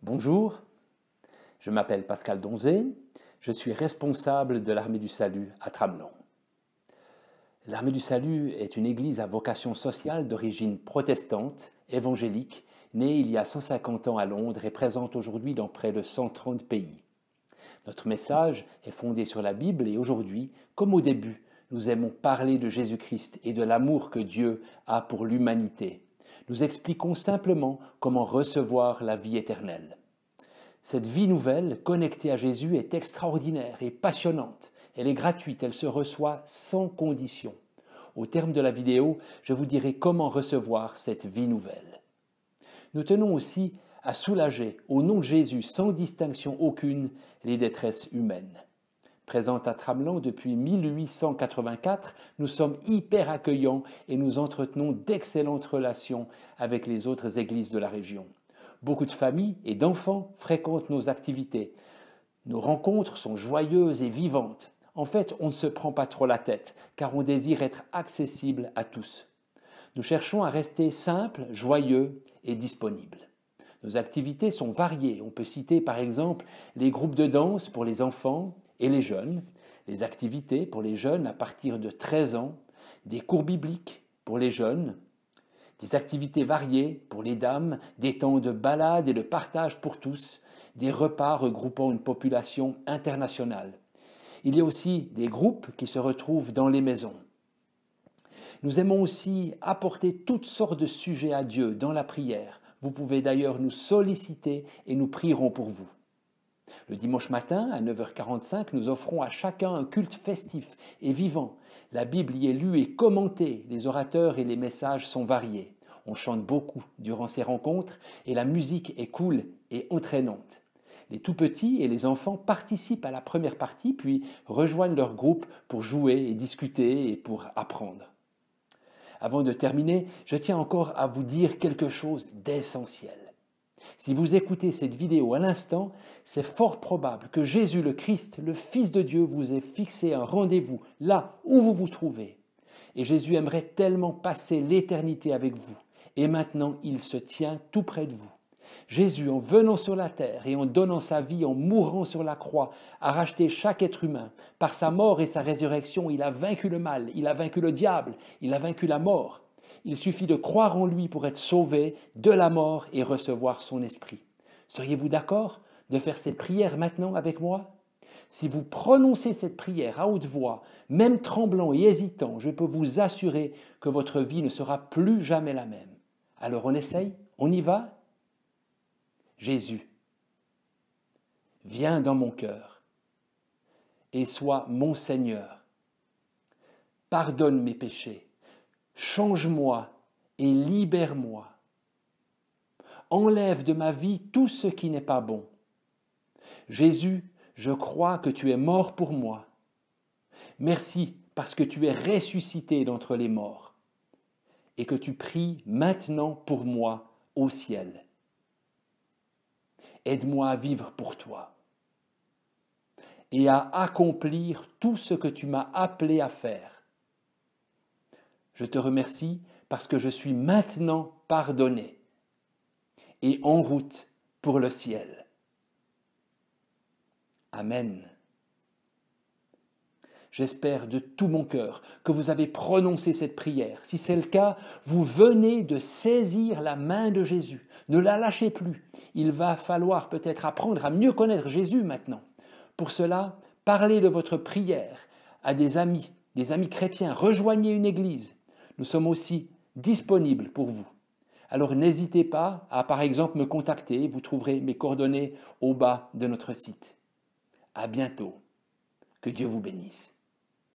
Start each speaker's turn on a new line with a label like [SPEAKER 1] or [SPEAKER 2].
[SPEAKER 1] Bonjour, je m'appelle Pascal Donzé, je suis responsable de l'Armée du Salut à Tramelon. L'Armée du Salut est une église à vocation sociale d'origine protestante, évangélique, née il y a 150 ans à Londres et présente aujourd'hui dans près de 130 pays. Notre message est fondé sur la Bible et aujourd'hui, comme au début, nous aimons parler de Jésus-Christ et de l'amour que Dieu a pour l'humanité. Nous expliquons simplement comment recevoir la vie éternelle. Cette vie nouvelle, connectée à Jésus, est extraordinaire et passionnante. Elle est gratuite, elle se reçoit sans condition. Au terme de la vidéo, je vous dirai comment recevoir cette vie nouvelle. Nous tenons aussi à soulager, au nom de Jésus, sans distinction aucune, les détresses humaines. Présente à Tramelon depuis 1884, nous sommes hyper accueillants et nous entretenons d'excellentes relations avec les autres églises de la région. Beaucoup de familles et d'enfants fréquentent nos activités. Nos rencontres sont joyeuses et vivantes. En fait, on ne se prend pas trop la tête, car on désire être accessible à tous. Nous cherchons à rester simples, joyeux et disponibles. Nos activités sont variées. On peut citer par exemple les groupes de danse pour les enfants et les jeunes, les activités pour les jeunes à partir de 13 ans, des cours bibliques pour les jeunes, des activités variées pour les dames, des temps de balade et de partage pour tous, des repas regroupant une population internationale. Il y a aussi des groupes qui se retrouvent dans les maisons. Nous aimons aussi apporter toutes sortes de sujets à Dieu dans la prière. Vous pouvez d'ailleurs nous solliciter et nous prierons pour vous. Le dimanche matin, à 9h45, nous offrons à chacun un culte festif et vivant. La Bible y est lue et commentée, les orateurs et les messages sont variés. On chante beaucoup durant ces rencontres et la musique est cool et entraînante. Les tout-petits et les enfants participent à la première partie, puis rejoignent leur groupe pour jouer et discuter et pour apprendre. Avant de terminer, je tiens encore à vous dire quelque chose d'essentiel. Si vous écoutez cette vidéo à l'instant, c'est fort probable que Jésus le Christ, le Fils de Dieu, vous ait fixé un rendez-vous là où vous vous trouvez. Et Jésus aimerait tellement passer l'éternité avec vous. Et maintenant, il se tient tout près de vous. Jésus, en venant sur la terre et en donnant sa vie, en mourant sur la croix, a racheté chaque être humain. Par sa mort et sa résurrection, il a vaincu le mal, il a vaincu le diable, il a vaincu la mort. Il suffit de croire en lui pour être sauvé de la mort et recevoir son esprit. Seriez-vous d'accord de faire cette prière maintenant avec moi ? Si vous prononcez cette prière à haute voix, même tremblant et hésitant, je peux vous assurer que votre vie ne sera plus jamais la même. Alors on essaye ? On y va ? Jésus, viens dans mon cœur et sois mon Seigneur. Pardonne mes péchés, change-moi et libère-moi. Enlève de ma vie tout ce qui n'est pas bon. Jésus, je crois que tu es mort pour moi. Merci parce que tu es ressuscité d'entre les morts et que tu pries maintenant pour moi au ciel. Aide-moi à vivre pour toi et à accomplir tout ce que tu m'as appelé à faire. Je te remercie parce que je suis maintenant pardonné et en route pour le ciel. Amen. J'espère de tout mon cœur que vous avez prononcé cette prière. Si c'est le cas, vous venez de saisir la main de Jésus. Ne la lâchez plus. Il va falloir peut-être apprendre à mieux connaître Jésus maintenant. Pour cela, parlez de votre prière à des amis chrétiens. Rejoignez une église. Nous sommes aussi disponibles pour vous. Alors n'hésitez pas à, par exemple, me contacter. Vous trouverez mes coordonnées au bas de notre site. À bientôt. Que Dieu vous bénisse.